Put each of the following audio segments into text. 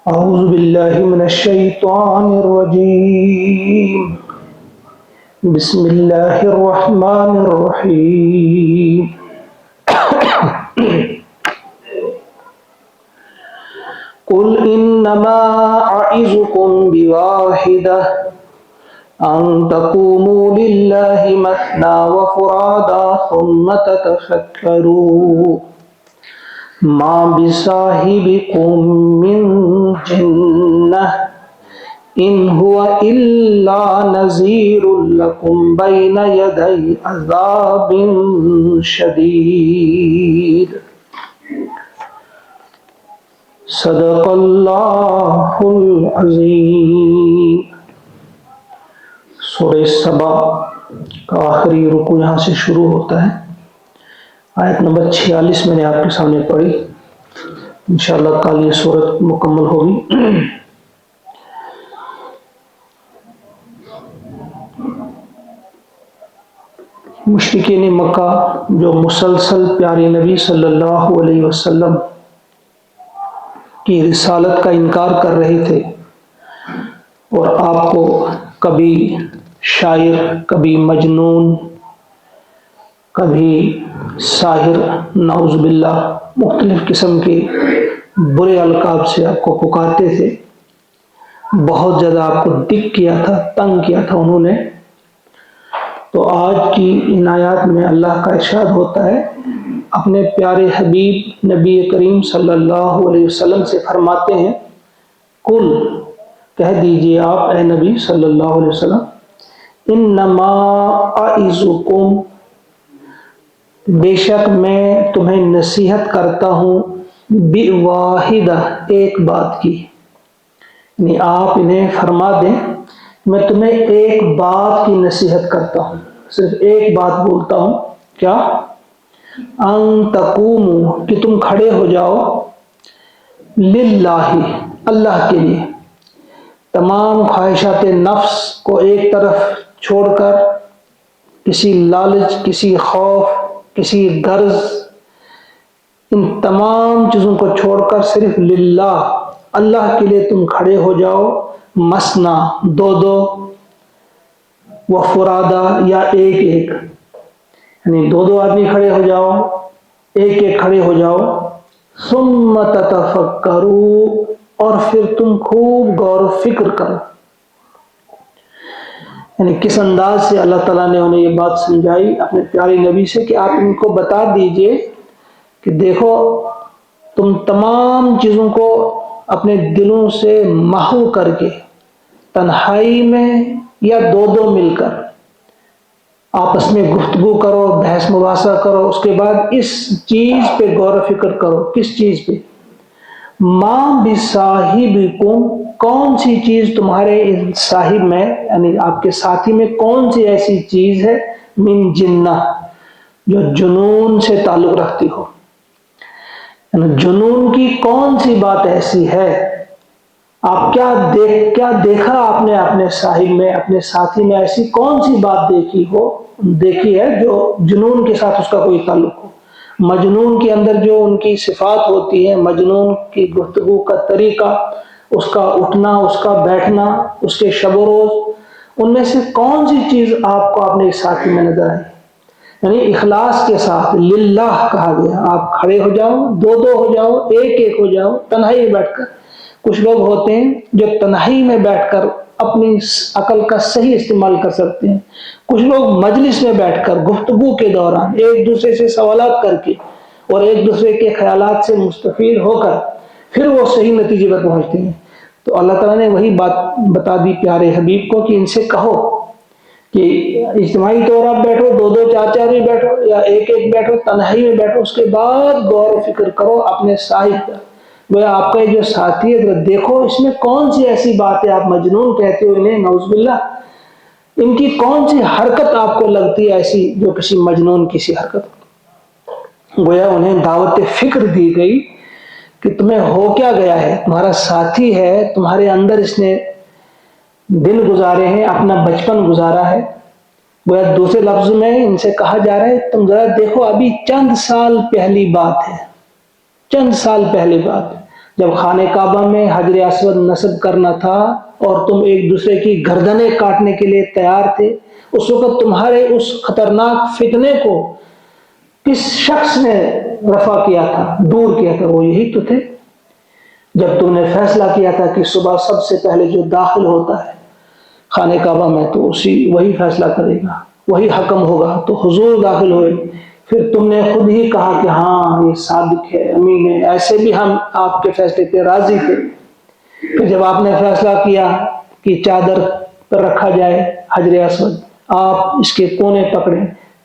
أعوذ بالله من الشيطان الرجيم. بسم الله الرحمن الرحيم. قل إنما أعظكم بواحدة أن تقوموا لله مثنى وفرادا ثم تتفكروا ما بصاحبكم من جنة إن هو إلا نذير لكم بين يدي عذاب شديد. صدق اللہ العظیم. سورہ سبا کا آخری رکوع یہاں سے شروع ہوتا ہے. آیت نمبر 46 میں نے آپ کے سامنے پڑھی. انشاءاللہ کل یہ سورت مکمل ہوگی. مشرکین مکہ جو مسلسل پیارے نبی صلی اللہ علیہ وسلم کی رسالت کا انکار کر رہے تھے اور آپ کو کبھی شاعر، کبھی مجنون، کبھی ساحر، نعوذ باللہ مختلف قسم کے برے القاب سے آپ کو پکارتے تھے. بہت زیادہ آپ کو دکھ کیا تھا، تنگ کیا تھا انہوں نے. تو آج کی ان آیات میں اللہ کا ارشاد ہوتا ہے، اپنے پیارے حبیب نبی کریم صلی اللہ علیہ وسلم سے فرماتے ہیں، کل کہہ دیجئے آپ اے نبی صلی اللہ علیہ وسلم، انما اعظکم، بے شک میں تمہیں نصیحت کرتا ہوں، بواحدہ، ایک بات کی. یعنی آپ انہیں فرما دیں میں تمہیں ایک بات کی نصیحت کرتا ہوں، صرف ایک بات بولتا ہوں. کیا؟ ان تقوموا، کہ تم کھڑے ہو جاؤ، للہ، اللہ کے لیے، تمام خواہشات نفس کو ایک طرف چھوڑ کر، کسی لالچ، کسی خوف، کسی غرض، ان تمام چیزوں کو چھوڑ کر صرف للہ، اللہ کے لیے تم کھڑے ہو جاؤ. مثنا، دو دو، وفرادا، یا ایک ایک، یعنی دو دو آدمی کھڑے ہو جاؤ، ایک ایک کھڑے ہو جاؤ. ثم تتفکروا، اور پھر تم خوب غور و فکر کرو. یعنی کس انداز سے اللہ تعالیٰ نے انہیں یہ بات سمجھائی اپنے پیارے نبی سے کہ آپ ان کو بتا دیجئے کہ دیکھو، تم تمام چیزوں کو اپنے دلوں سے محو کر کے، تنہائی میں یا دو دو مل کر آپس میں گفتگو کرو، بحث مباحثہ کرو. اس کے بعد اس چیز پہ غور و فکر کرو. کس چیز پہ؟ ما بصاحبکم، کون سی چیز تمہارے صاحب میں، یعنی آپ کے ساتھی میں کون سی ایسی چیز ہے، من جنہ، جو جنون سے تعلق رکھتی ہو. یعنی جنون کی کون سی بات ایسی ہے؟ آپ کیا دیکھا آپ نے اپنے صاحب میں، اپنے ساتھی میں، ایسی کون سی بات دیکھی ہے جو جنون کے ساتھ اس کا کوئی تعلق ہو. مجنون کے اندر جو ان کی صفات ہوتی ہیں، مجنون کی گفتگو کا طریقہ، اس کا اٹھنا، اس کا بیٹھنا، اس کے شب و روز، ان میں سے کون سی چیز آپ کو اپنے ساتھی میں نظر آئی؟ یعنی اخلاص کے ساتھ للہ کہا گیا. آپ کھڑے ہو جاؤ، دو دو ہو جاؤ، ایک ایک ہو جاؤ، تنہائی میں بیٹھ کر. کچھ لوگ ہوتے ہیں جو تنہائی میں بیٹھ کر اپنی عقل کا صحیح استعمال کر سکتے ہیں. کچھ لوگ مجلس میں بیٹھ کر گفتگو کے دوران ایک دوسرے سے سوالات کر کے اور ایک دوسرے کے خیالات سے مستفید ہو کر پھر وہ صحیح نتیجے پر پہنچتے ہیں. تو اللہ تعالیٰ نے وہی بات بتا دی پیارے حبیب کو کہ ان سے کہو کہ اجتماعی طور آپ بیٹھو، دو دو چار چار بھی بیٹھو یا ایک ایک بیٹھو، تنہائی میں بیٹھو، اس کے بعد غور و فکر کرو اپنے صاحب پر. وہ آپ کا جو ساتھی ہے دیکھو اس میں کون سی ایسی بات ہے، آپ مجنون کہتے ہو انہیں، نعوذ باللہ، ان کی کون سی حرکت آپ کو لگتی ہے ایسی جو کسی مجنون کی سی حرکت. گویا انہیں دعوت فکر دی گئی کہ تمہیں ہو کیا گیا ہے، تمہارا ساتھی ہے، تمہارے اندر اس نے دن گزارے ہیں، اپنا بچپن گزارا ہے. گویا دوسرے لفظ میں ان سے کہا جا رہا ہے تم ذرا دیکھو، ابھی چند سال پہلی بات ہے، چند سال پہلی بات. جب خانہ کعبہ میں حجر اسود نصب کرنا تھا اور تم ایک دوسرے کی گردنیں کاٹنے کے لیے تیار تھے، اس وقت تمہارے اس خطرناک فتنے کو کس شخص نے رفع کیا تھا، دور کیا تھا؟ وہ یہی تو تھے۔ جب تم نے فیصلہ کیا تھا کہ صبح سب سے پہلے جو داخل ہوتا ہے خانہ کعبہ میں تو وہی فیصلہ کرے گا، وہی حکم ہوگا، تو حضور داخل ہوئے۔ پھر تم نے خود ہی کہا کہ ہاں یہ صادق ہے، امین ہے، ایسے بھی ہم آپ کے فیصلے پہ راضی تھے۔ پھر جب آپ نے فیصلہ کیا کہ چادر پر رکھا جائے حجر اسود، آپ اس کے کونے پکڑے،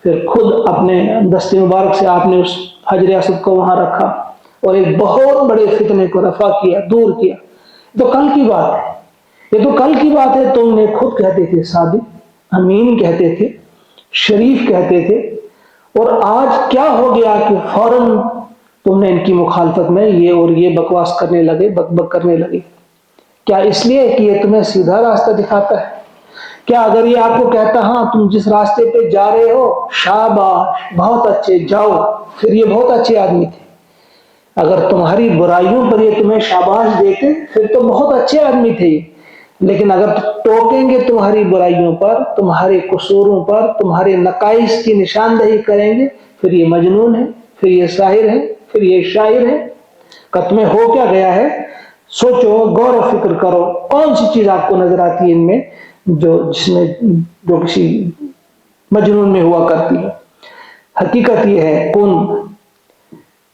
پھر خود اپنے دست مبارک سے آپ نے اس حجر اسود کو وہاں رکھا اور ایک بہت بڑے فتنے کو رفع کیا، دور کیا۔ تو کل کی بات ہے، یہ تو کل کی بات ہے۔ تم نے خود کہتے تھے صادق، امین کہتے تھے، شریف کہتے تھے، اور آج کیا ہو گیا کہ فوراً تم نے ان کی مخالفت میں یہ اور یہ بکواس کرنے لگے، بک بک کرنے لگے؟ کیا اس لیے کہ یہ تمہیں سیدھا راستہ دکھاتا ہے؟ کیا اگر یہ آپ کو کہتا ہاں تم جس راستے پہ جا رہے ہو شاباش، بہت اچھے، جاؤ، پھر یہ بہت اچھے آدمی تھے۔ اگر تمہاری برائیوں پر یہ تمہیں شاباش دیتے پھر تو بہت اچھے آدمی تھے یہ، لیکن اگر ٹوکیں گے تمہاری برائیوں پر، تمہارے قصوروں پر، تمہارے نقائص کی نشاندہی کریں گے، پھر یہ مجنون ہے، پھر یہ ساحر ہے، پھر یہ شاعر ہے۔ کہ تمہیں ہو کیا گیا ہے؟ سوچو، غور و فکر کرو، کون سی چیز آپ کو نظر آتی ہے ان میں جو کسی مجنون میں ہوا کرتی ہے؟ حقیقت یہ ہے،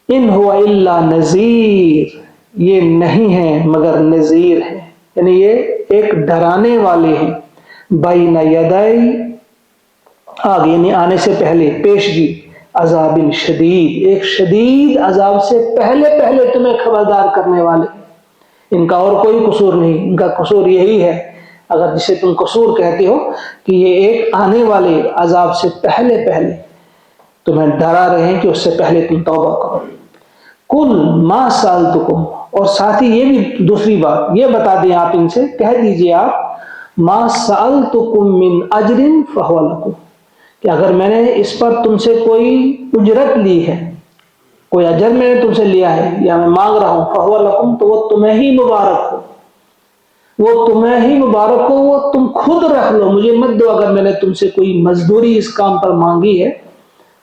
ان ہوا الا نذیر، یہ نہیں ہے مگر نذیر ہے، یعنی یہ ایک ڈرانے والے ہیں۔ بین یدئی، آگے یعنی آنے سے پہلے، پیشگی، عذاب شدید، ایک شدید عذاب سے پہلے تمہیں خبردار کرنے والے ہیں۔ ان کا اور کوئی قصور نہیں، ان کا قصور یہی ہے، اگر جسے تم قصور کہتے ہو، کہ یہ ایک آنے والے عذاب سے پہلے تمہیں ڈرا رہے ہیں کہ اس سے پہلے تم توبہ کرو۔ کل ما سألتکم، اور ساتھ ہی یہ بھی دوسری بات یہ بتا دیں آپ ان سے، کہہ دیجئے آپ، ما سألتکم من اجر فہو لکم، کہ اگر میں نے اس پر تم سے کوئی اجرت لی ہے، کوئی اجر میں نے تم سے لیا ہے یا میں مانگ رہا ہوں، فہو لکم، تو وہ تمہیں ہی مبارک ہو، وہ تمہیں ہی مبارک ہو، وہ تم خود رکھ لو، مجھے مت دو۔ اگر میں نے تم سے کوئی مزدوری اس کام پر مانگی ہے،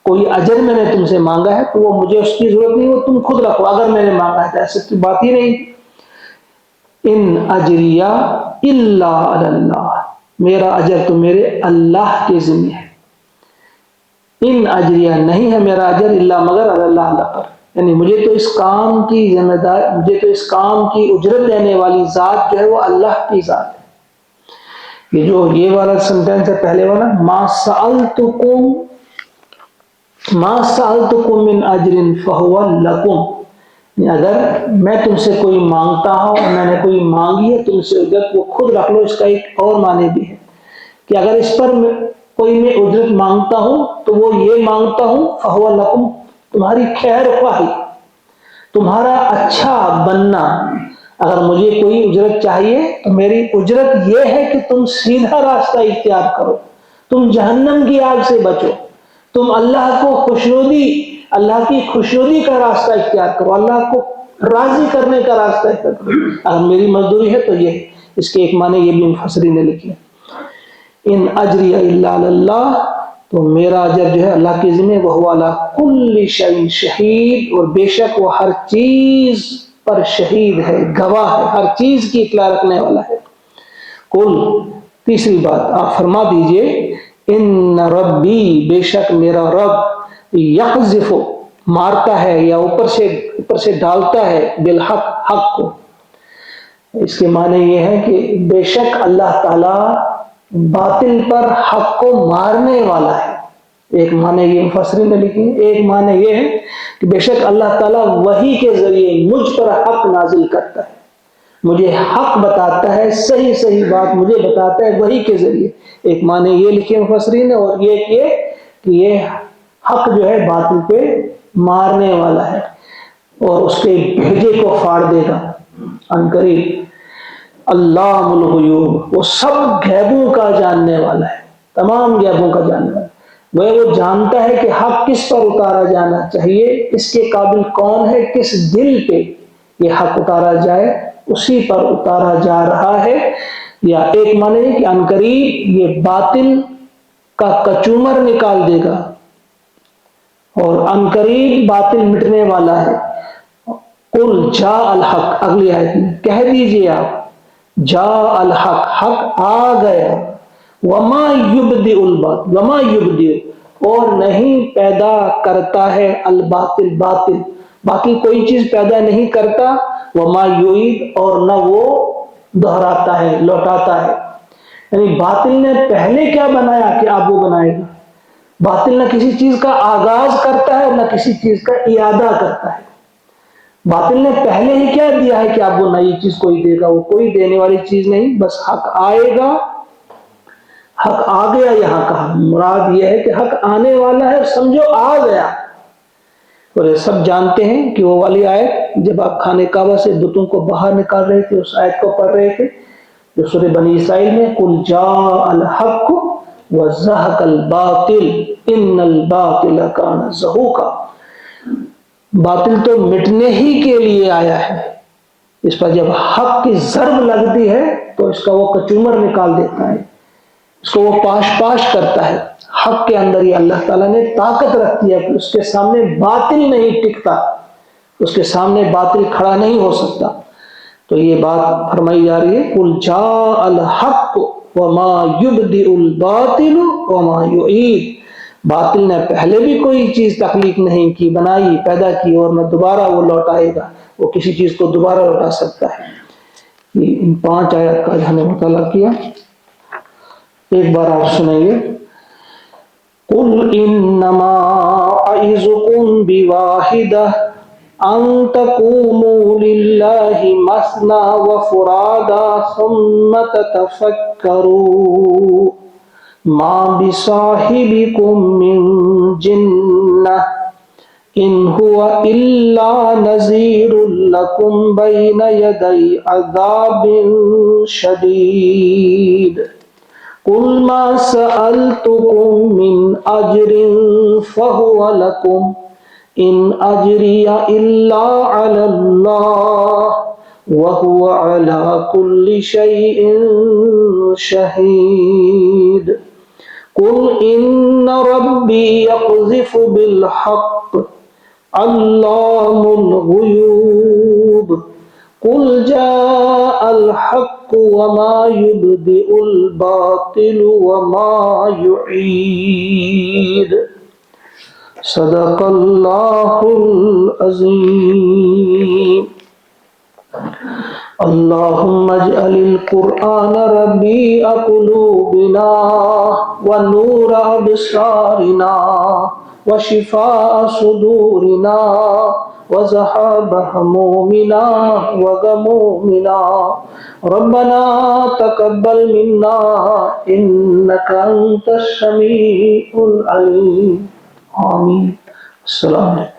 کوئی اجر میں نے تم سے مانگا ہے، تو وہ مجھے اس کی ضرورت نہیں، وہ تم خود رکھو۔ اگر میں نے مانگا ہے تو ایسے کی بات ہی نہیں۔ ان اجریہ الا علی اللہ، میرا اجر تو میرے اللہ کے ذمہ ہے۔ ان اجریہ، نہیں ہے میرا اجر، الا مگر علی اللہ، اللہ پر، یعنی مجھے تو اس کام کی ذمہ دار، مجھے تو اس کام کی اجرت دینے والی ذات جو ہے وہ اللہ کی ذات ہے۔ یہ والا سنٹینس ہے پہلے والا، ما سألتکم من اجر فہو لکم، اگر میں تم سے کوئی مانگتا ہوں، میں نے کوئی مانگی ہے تم سے اجرت، وہ خود رکھ لو۔ اس کا ایک اور معنی بھی ہے کہ اگر اس پر کوئی میں اجرت مانگتا ہوں تو وہ یہ مانگتا ہوں فہو لکم، تمہاری خیر خواہی، تمہارا اچھا بننا۔ اگر مجھے کوئی اجرت چاہیے تو میری اجرت یہ ہے کہ تم سیدھا راستہ اختیار کرو، تم جہنم کی آگ سے بچو، تم اللہ کو اللہ کی خوشنودی کا راستہ اختیار کرو، اللہ کو راضی کرنے کا راستہ اختیار کرو۔ اگر میری مزدوری ہے تو یہ، اس کے ایک معنی یہ بھی مفسرین نے لکھے، ان اجری الا علی اللہ، تو میرا اجر جو ہے اللہ کے ذمہ، وہو علی کل شیء شہید، اور بے شک وہ ہر چیز پر شہید ہے، گواہ ہے، ہر چیز کی اطلاع رکھنے والا ہے۔ کل، تیسری بات آپ فرما دیجئے، ان ربی، بے شک میرا رب، یقذف، مارتا ہے یا اوپر سے ڈالتا ہے، بالحق، حق کو۔ اس کے معنی یہ ہے کہ بے شک اللہ تعالی باطل پر حق کو مارنے والا ہے۔ ایک معنی یہ مفسرین نے لکھی، ایک معنی یہ ہے کہ بے شک اللہ تعالیٰ وحی کے ذریعے مجھ پر حق نازل کرتا ہے، مجھے حق بتاتا ہے، صحیح بات مجھے بتاتا ہے وحی کے ذریعے۔ ایک معنی یہ لکھے مفسرین نے، اور یہ کہ یہ حق جو ہے باطل پہ مارنے والا ہے اور اس کے بھیجے کو پھاڑ دے گا عنقریب۔ علام الغیوب، وہ سب غیبوں کا جاننے والا ہے، تمام غیبوں کا جاننے والا ہے۔ وہ جانتا ہے کہ حق کس پر اتارا جانا چاہیے، اس کے قابل کون ہے، کس دل پہ یہ حق اتارا جائے اسی پر اتارا جا رہا ہے، یا ایک معنی ہے کہ عنقریب یہ باطل کا کچومر نکال دے گا اور عنقریب باطل مٹنے والا ہے۔ قل جاء الحق، اگلی آیت میں کہہ دیجئے آپ جاء الحق، حق آ گیا، وما یبدئ الباطل، وما یبدئ اور نہیں پیدا کرتا ہے الباطل، باطل باقی کوئی چیز پیدا نہیں کرتا، وما یعید اور نہ وہ دہراتا ہے لوٹاتا ہے، یعنی باطل نے پہلے کیا بنایا کہ اب وہ بنائے گا۔ باطل نہ کسی چیز کا آغاز کرتا ہے نہ کسی چیز کا اعادہ کرتا ہے، باطل نے پہلے ہی کیا دیا ہے کہ اب وہ نئی چیز کوئی دے گا، وہ کوئی دینے والی چیز نہیں، بس حق آئے گا، حق آ گیا، یہاں کہا مراد یہ ہے کہ حق آنے والا ہے، سمجھو آ گیا۔ اور یہ سب جانتے ہیں کہ وہ والی آیت جب آپ خانہ کعبہ سے بتوں کو باہر نکال رہے تھے اس آیت کو پڑھ رہے تھے جو سورہ بنی اسرائیل میں قل جاء الحق وزهق الباطل ان الباطل کان زہوقا، باطل تو مٹنے ہی کے لیے آیا ہے، اس پر جب حق کی ضرب لگتی ہے تو اس کا وہ کچومر نکال دیتا ہے، اس کو وہ پاش پاش کرتا ہے۔ حق کے اندر یہ اللہ تعالیٰ نے طاقت رکھتی ہے کہ اس کے سامنے باطل نہیں ٹکتا، اس کے سامنے باطل کھڑا نہیں ہو سکتا۔ تو یہ بات فرمائی جا رہی ہے قل جاء الحق وما یبدئ الباطل وما یعید، باطل نے پہلے بھی کوئی چیز تخلیق نہیں کی، بنائی، پیدا کی، اور نہ دوبارہ وہ لوٹائے گا، وہ کسی چیز کو دوبارہ لوٹا سکتا ہے۔ یہ ان 5 آیات کا ہم نے مطالعہ کیا، ایک بار آپ سنیں گے۔ قل انما اعظکم بواحدہ ان تقوموا للہ مثنی وفرادا ثم تتفکروا ما بصاحبکم من جنہ ان هو الا نذیر لکم بین یدی عذاب شدید قل ما سألتكم من أجر فهو لكم إن أجري إلا على الله وهو على كل شيء شهيد قل إن ربي يقذف بالحق علام الغيوب قل جاء الحق وما يبدئ الباطل وما يعيد صدق اللہ العظیم۔ اللہم اجعل القرآن ربیع قلوبنا ونور ابصارنا وشفاء صدورنا وذهاب همومنا وغمومنا ربنا تقبل منا انك انت السميع العليم آمین۔ السلام علیکم۔